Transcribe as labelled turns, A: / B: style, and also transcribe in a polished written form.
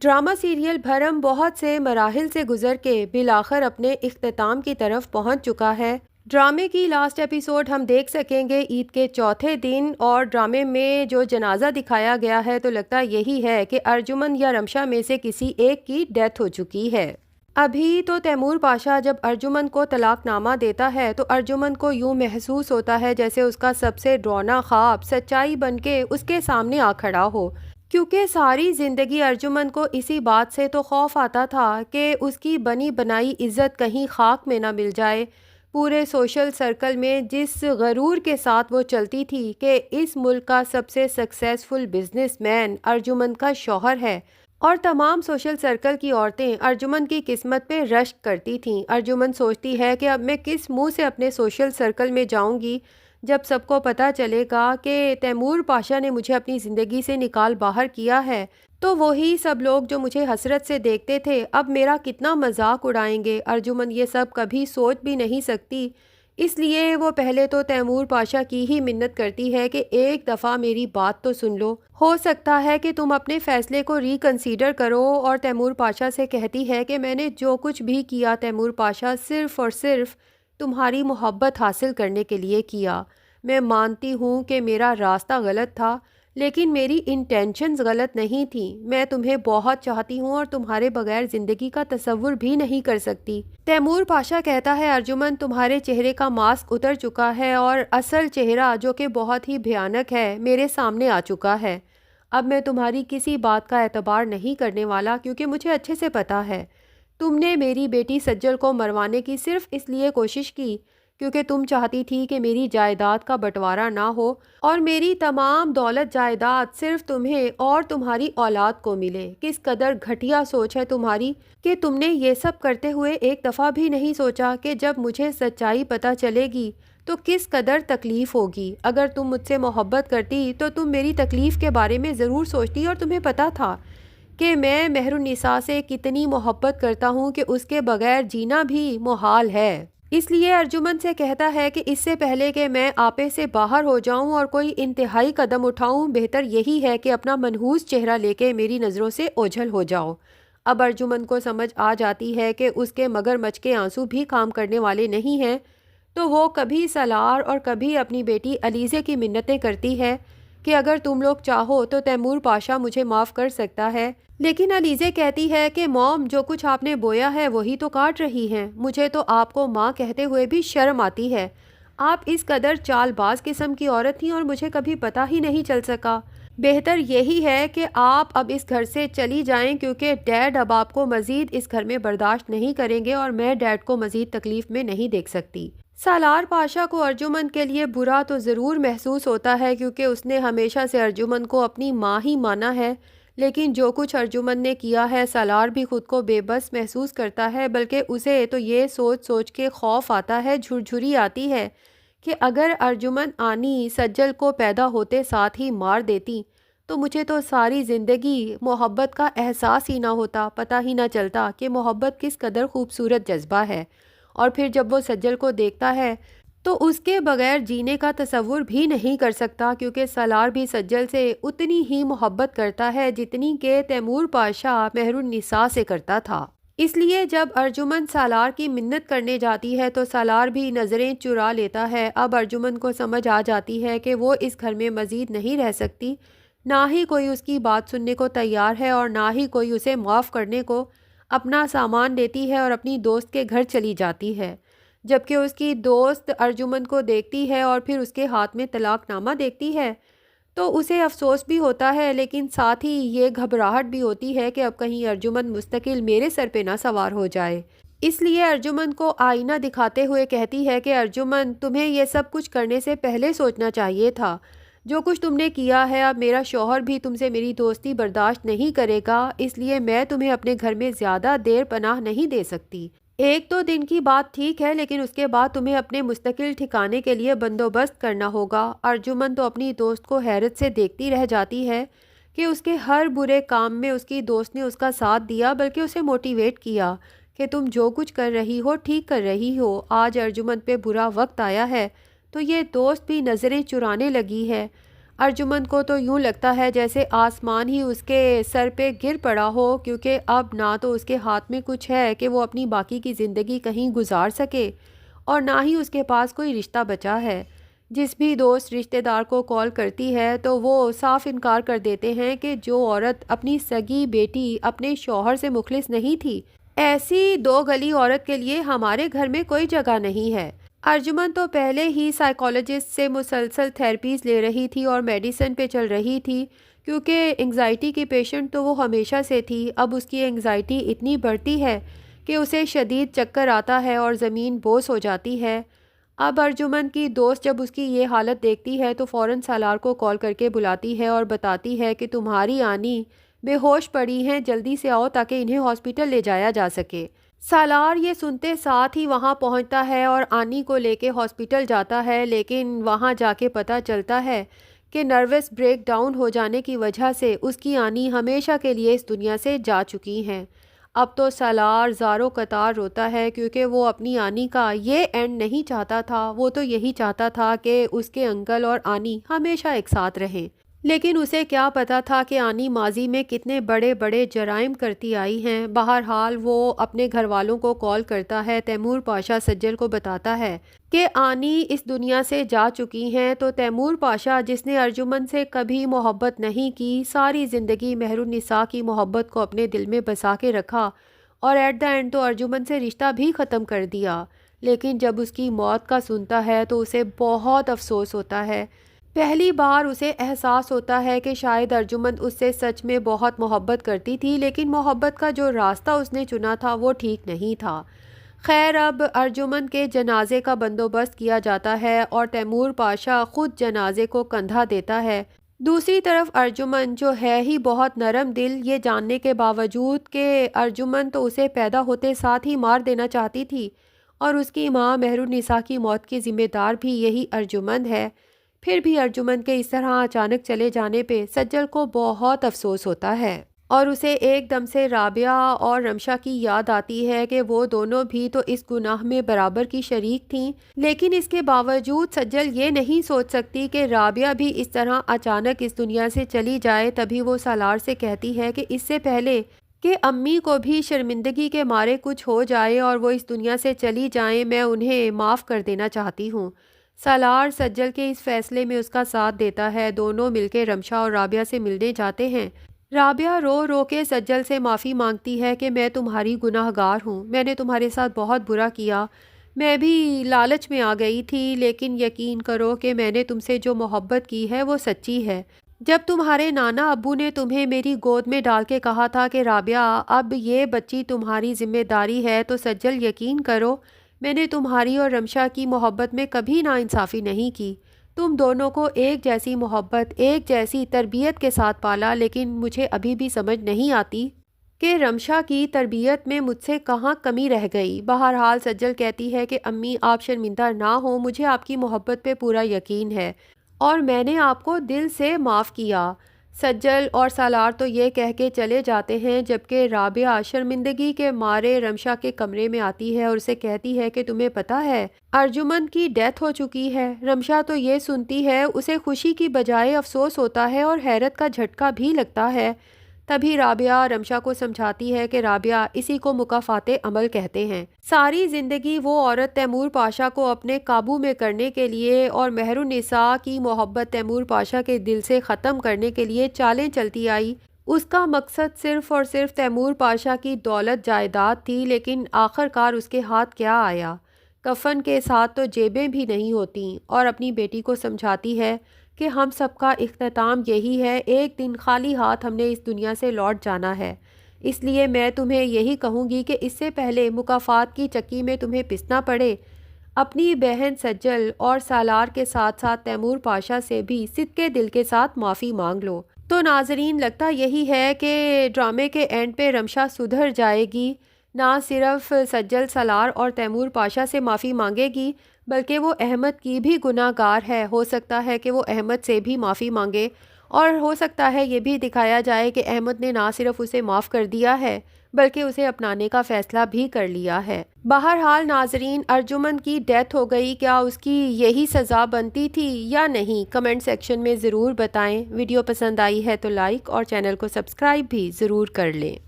A: Drama serial بھرم بہت سے مراحل سے گزر کے بالآخر اپنے اختتام کی طرف پہنچ چکا ہے۔ ڈرامے کی لاسٹ ایپیسوڈ ہم دیکھ سکیں گے عید کے چوتھے دن، اور ڈرامے میں جو جنازہ دکھایا گیا ہے تو لگتا یہی ہے کہ ارجمن یا رمشا میں سے کسی ایک کی ڈیتھ ہو چکی ہے۔ ابھی تو تیمور پاشا جب ارجمن کو طلاق نامہ دیتا ہے تو ارجمن کو یوں محسوس ہوتا ہے جیسے اس کا سب سے ڈراؤنا خواب سچائی بن کے اس کے سامنے آ کھڑا ہو، کیونکہ ساری زندگی ارجمن کو اسی بات سے تو خوف آتا تھا کہ اس کی بنی بنائی عزت کہیں خاک میں نہ مل جائے۔ پورے سوشل سرکل میں جس غرور کے ساتھ وہ چلتی تھی کہ اس ملک کا سب سے سکسیسفل بزنس مین ارجمن کا شوہر ہے، اور تمام سوشل سرکل کی عورتیں ارجمن کی قسمت پہ رشک کرتی تھیں۔ ارجمن سوچتی ہے کہ اب میں کس منہ سے اپنے سوشل سرکل میں جاؤں گی جب سب کو پتہ چلے گا کہ تیمور پاشا نے مجھے اپنی زندگی سے نکال باہر کیا ہے، تو وہی سب لوگ جو مجھے حسرت سے دیکھتے تھے اب میرا کتنا مذاق اڑائیں گے۔ ارجمن یہ سب کبھی سوچ بھی نہیں سکتی، اس لیے وہ پہلے تو تیمور پاشا کی ہی منت کرتی ہے کہ ایک دفعہ میری بات تو سن لو، ہو سکتا ہے کہ تم اپنے فیصلے کو ریکنسیڈر کرو، اور تیمور پاشا سے کہتی ہے کہ میں نے جو کچھ بھی کیا تیمور پاشا صرف اور صرف تمہاری محبت حاصل کرنے کے لیے کیا۔ میں مانتی ہوں کہ میرا راستہ غلط تھا، لیکن میری انٹینشنز غلط نہیں تھیں۔ میں تمہیں بہت چاہتی ہوں اور تمہارے بغیر زندگی کا تصور بھی نہیں کر سکتی۔ تیمور پاشا کہتا ہے ارجمن تمہارے چہرے کا ماسک اتر چکا ہے اور اصل چہرہ جو کہ بہت ہی بھیانک ہے میرے سامنے آ چکا ہے۔ اب میں تمہاری کسی بات کا اعتبار نہیں کرنے والا، کیونکہ مجھے اچھے سے پتہ ہے تم نے میری بیٹی سجل کو مروانے کی صرف اس لیے کوشش کی کیونکہ تم چاہتی تھی کہ میری جائیداد کا بٹوارا نہ ہو اور میری تمام دولت جائیداد صرف تمہیں اور تمہاری اولاد کو ملے۔ کس قدر گھٹیا سوچ ہے تمہاری کہ تم نے یہ سب کرتے ہوئے ایک دفعہ بھی نہیں سوچا کہ جب مجھے سچائی پتہ چلے گی تو کس قدر تکلیف ہوگی۔ اگر تم مجھ سے محبت کرتی تو تم میری تکلیف کے بارے میں ضرور سوچتی، اور تمہیں پتہ تھا کہ میں مہر النساء سے کتنی محبت کرتا ہوں کہ اس کے بغیر جینا بھی محال ہے۔ اس لیے ارجمن سے کہتا ہے کہ اس سے پہلے کہ میں آپے سے باہر ہو جاؤں اور کوئی انتہائی قدم اٹھاؤں، بہتر یہی ہے کہ اپنا منحوس چہرہ لے کے میری نظروں سے اوجھل ہو جاؤ۔ اب ارجمن کو سمجھ آ جاتی ہے کہ اس کے مگر مچھ کے آنسو بھی کام کرنے والے نہیں ہیں، تو وہ کبھی سالار اور کبھی اپنی بیٹی علیزے کی منتیں کرتی ہے کہ اگر تم لوگ چاہو تو تیمور پاشا مجھے معاف کر سکتا ہے، لیکن علیزے کہتی ہے کہ موم جو کچھ آپ نے بویا ہے وہی تو کاٹ رہی ہیں۔ مجھے تو آپ کو ماں کہتے ہوئے بھی شرم آتی ہے۔ آپ اس قدر چال باز قسم کی عورت تھیں اور مجھے کبھی پتہ ہی نہیں چل سکا۔ بہتر یہی ہے کہ آپ اب اس گھر سے چلی جائیں، کیونکہ ڈیڈ اب آپ کو مزید اس گھر میں برداشت نہیں کریں گے اور میں ڈیڈ کو مزید تکلیف میں نہیں دیکھ سکتی۔ سالار پاشا کو ارجمن کے لیے برا تو ضرور محسوس ہوتا ہے، کیونکہ اس نے ہمیشہ سے ارجمن کو اپنی ماں ہی مانا ہے، لیکن جو کچھ ارجمن نے کیا ہے سالار بھی خود کو بے بس محسوس کرتا ہے، بلکہ اسے تو یہ سوچ سوچ کے خوف آتا ہے، جھرجھری آتی ہے کہ اگر ارجمن آنی سجل کو پیدا ہوتے ساتھ ہی مار دیتی تو مجھے تو ساری زندگی محبت کا احساس ہی نہ ہوتا، پتہ ہی نہ چلتا کہ محبت کس قدر خوبصورت جذبہ ہے۔ اور پھر جب وہ سجل کو دیکھتا ہے تو اس کے بغیر جینے کا تصور بھی نہیں کر سکتا، کیونکہ سالار بھی سجل سے اتنی ہی محبت کرتا ہے جتنی کہ تیمور پاشا مہر النساء سے کرتا تھا۔ اس لیے جب ارجمن سالار کی منت کرنے جاتی ہے تو سالار بھی نظریں چرا لیتا ہے۔ اب ارجمن کو سمجھ آ جاتی ہے کہ وہ اس گھر میں مزید نہیں رہ سکتی، نہ ہی کوئی اس کی بات سننے کو تیار ہے اور نہ ہی کوئی اسے معاف کرنے کو۔ اپنا سامان لیتی ہے اور اپنی دوست کے گھر چلی جاتی ہے، جبکہ اس کی دوست ارجمن کو دیکھتی ہے اور پھر اس کے ہاتھ میں طلاق نامہ دیکھتی ہے تو اسے افسوس بھی ہوتا ہے، لیکن ساتھ ہی یہ گھبراہٹ بھی ہوتی ہے کہ اب کہیں ارجمن مستقل میرے سر پہ نہ سوار ہو جائے۔ اس لیے ارجمن کو آئینہ دکھاتے ہوئے کہتی ہے کہ ارجمن تمہیں یہ سب کچھ کرنے سے پہلے سوچنا چاہیے تھا۔ جو کچھ تم نے کیا ہے، اب میرا شوہر بھی تم سے میری دوستی برداشت نہیں کرے گا، اس لیے میں تمہیں اپنے گھر میں زیادہ دیر پناہ نہیں دے سکتی۔ ایک دو دن کی بات ٹھیک ہے، لیکن اس کے بعد تمہیں اپنے مستقل ٹھکانے کے لیے بندوبست کرنا ہوگا۔ ارجمن تو اپنی دوست کو حیرت سے دیکھتی رہ جاتی ہے کہ اس کے ہر برے کام میں اس کی دوست نے اس کا ساتھ دیا، بلکہ اسے موٹیویٹ کیا کہ تم جو کچھ کر رہی ہو ٹھیک کر رہی ہو۔ آج ارجمن پہ برا وقت آیا ہے تو یہ دوست بھی نظریں چرانے لگی ہے۔ ارجمند کو تو یوں لگتا ہے جیسے آسمان ہی اس کے سر پہ گر پڑا ہو، کیونکہ اب نہ تو اس کے ہاتھ میں کچھ ہے کہ وہ اپنی باقی کی زندگی کہیں گزار سکے، اور نہ ہی اس کے پاس کوئی رشتہ بچا ہے۔ جس بھی دوست رشتہ دار کو کال کرتی ہے تو وہ صاف انکار کر دیتے ہیں کہ جو عورت اپنی سگی بیٹی اپنے شوہر سے مخلص نہیں تھی، ایسی دو گلی عورت کے لیے ہمارے گھر میں کوئی جگہ نہیں ہے۔ ارجمن تو پہلے ہی سائیکالوجسٹ سے مسلسل تھراپیز لے رہی تھی اور میڈیسن پہ چل رہی تھی، کیونکہ انگزائٹی کی پیشنٹ تو وہ ہمیشہ سے تھی۔ اب اس کی انگزائٹی اتنی بڑھتی ہے کہ اسے شدید چکر آتا ہے اور زمین بوس ہو جاتی ہے۔ اب ارجمن کی دوست جب اس کی یہ حالت دیکھتی ہے تو فوراً سالار کو کال کر کے بلاتی ہے اور بتاتی ہے کہ تمہاری آنی بے ہوش پڑی ہیں، جلدی سے آؤ تاکہ انہیں ہاسپٹل لے جایا جا سکے۔ سالار یہ سنتے ساتھ ہی وہاں پہنچتا ہے اور آنی کو لے کے ہاسپٹل جاتا ہے، لیکن وہاں جا کے پتہ چلتا ہے کہ نروس بریک ڈاؤن ہو جانے کی وجہ سے اس کی آنی ہمیشہ کے لیے اس دنیا سے جا چکی ہیں۔ اب تو سالار زاروں قطار روتا ہے، کیونکہ وہ اپنی آنی کا یہ اینڈ نہیں چاہتا تھا۔ وہ تو یہی چاہتا تھا کہ اس کے انکل اور آنی ہمیشہ ایک ساتھ رہیں، لیکن اسے کیا پتا تھا کہ آنی ماضی میں کتنے بڑے بڑے جرائم کرتی آئی ہیں۔ بہرحال وہ اپنے گھر والوں کو کال کرتا ہے۔ تیمور پاشا سجل کو بتاتا ہے کہ آنی اس دنیا سے جا چکی ہیں، تو تیمور پاشا جس نے ارجمن سے کبھی محبت نہیں کی، ساری زندگی مہر النساء کی محبت کو اپنے دل میں بسا کے رکھا اور ایٹ دا اینڈ تو ارجمن سے رشتہ بھی ختم کر دیا، لیکن جب اس کی موت کا سنتا ہے تو اسے بہت افسوس ہوتا ہے۔ پہلی بار اسے احساس ہوتا ہے کہ شاید ارجمن اس سے سچ میں بہت محبت کرتی تھی، لیکن محبت کا جو راستہ اس نے چنا تھا وہ ٹھیک نہیں تھا۔ خیر، اب ارجمن کے جنازے کا بندوبست کیا جاتا ہے اور تیمور پاشا خود جنازے کو کندھا دیتا ہے۔ دوسری طرف ارجمن جو ہے ہی بہت نرم دل، یہ جاننے کے باوجود کہ ارجمن تو اسے پیدا ہوتے ساتھ ہی مار دینا چاہتی تھی اور اس کی ماں مہر النساء کی موت کی ذمہ دار بھی یہی ارجمن ہے، پھر بھی ارجمن کے اس طرح اچانک چلے جانے پہ سجل کو بہت افسوس ہوتا ہے اور اسے ایک دم سے رابعہ اور رمشا کی یاد آتی ہے کہ وہ دونوں بھی تو اس گناہ میں برابر کی شریک تھیں، لیکن اس کے باوجود سجل یہ نہیں سوچ سکتی کہ رابعہ بھی اس طرح اچانک اس دنیا سے چلی جائے۔ تبھی وہ سالار سے کہتی ہے کہ اس سے پہلے کہ امی کو بھی شرمندگی کے مارے کچھ ہو جائے اور وہ اس دنیا سے چلی جائیں، میں انہیں معاف کر دینا چاہتی ہوں۔ سالار سجل کے اس فیصلے میں اس کا ساتھ دیتا ہے۔ دونوں مل کے رمشا اور رابعہ سے ملنے جاتے ہیں۔ رابعہ رو رو کے سجل سے معافی مانگتی ہے کہ میں تمہاری گناہ گار ہوں، میں نے تمہارے ساتھ بہت برا کیا، میں بھی لالچ میں آ گئی تھی، لیکن یقین کرو کہ میں نے تم سے جو محبت کی ہے وہ سچی ہے۔ جب تمہارے نانا ابو نے تمہیں میری گود میں ڈال کے کہا تھا کہ رابعہ اب یہ بچی تمہاری ذمہ داری ہے، تو سجل یقین کرو میں نے تمہاری اور رمشا کی محبت میں کبھی ناانصافی نہیں کی۔ تم دونوں کو ایک جیسی محبت، ایک جیسی تربیت کے ساتھ پالا، لیکن مجھے ابھی بھی سمجھ نہیں آتی کہ رمشا کی تربیت میں مجھ سے کہاں کمی رہ گئی۔ بہرحال سجل کہتی ہے کہ امی آپ شرمندہ نہ ہو، مجھے آپ کی محبت پہ پورا یقین ہے اور میں نے آپ کو دل سے معاف کیا۔ سجل اور سالار تو یہ کہہ کے چلے جاتے ہیں، جبکہ رابعہ شرمندگی کے مارے رمشا کے کمرے میں آتی ہے اور اسے کہتی ہے کہ تمہیں پتہ ہے ارجمن کی ڈیتھ ہو چکی ہے۔ رمشا تو یہ سنتی ہے، اسے خوشی کی بجائے افسوس ہوتا ہے اور حیرت کا جھٹکا بھی لگتا ہے۔ تبھی رابعہ رمشا کو سمجھاتی ہے کہ رابعہ اسی کو مکافات عمل کہتے ہیں۔ ساری زندگی وہ عورت تیمور پاشا کو اپنے قابو میں کرنے کے لیے اور مہر النساء کی محبت تیمور پاشا کے دل سے ختم کرنے کے لیے چالیں چلتی آئی۔ اس کا مقصد صرف اور صرف تیمور پاشا کی دولت جائیداد تھی، لیکن آخر کار اس کے ہاتھ کیا آیا؟ کفن کے ساتھ تو جیبیں بھی نہیں ہوتیں، اور اپنی بیٹی کو سمجھاتی ہے کہ ہم سب کا اختتام یہی ہے، ایک دن خالی ہاتھ ہم نے اس دنیا سے لوٹ جانا ہے، اس لیے میں تمہیں یہی کہوں گی کہ اس سے پہلے مکافات کی چکی میں تمہیں پسنا پڑے، اپنی بہن سجل اور سالار کے ساتھ ساتھ تیمور پاشا سے بھی صدقے دل کے ساتھ معافی مانگ لو۔ تو ناظرین، لگتا یہی ہے کہ ڈرامے کے اینڈ پہ رمشا سدھر جائے گی، نہ صرف سجل، سالار اور تیمور پاشا سے معافی مانگے گی، بلکہ وہ احمد کی بھی گناہ گار ہے۔ ہو سکتا ہے کہ وہ احمد سے بھی معافی مانگے اور ہو سکتا ہے یہ بھی دکھایا جائے کہ احمد نے نہ صرف اسے معاف کر دیا ہے بلکہ اسے اپنانے کا فیصلہ بھی کر لیا ہے۔ بہرحال ناظرین، ارجمن کی ڈیتھ ہو گئی، کیا اس کی یہی سزا بنتی تھی یا نہیں؟ کمنٹ سیکشن میں ضرور بتائیں۔ ویڈیو پسند آئی ہے تو لائک اور چینل کو سبسکرائب بھی ضرور کر لیں۔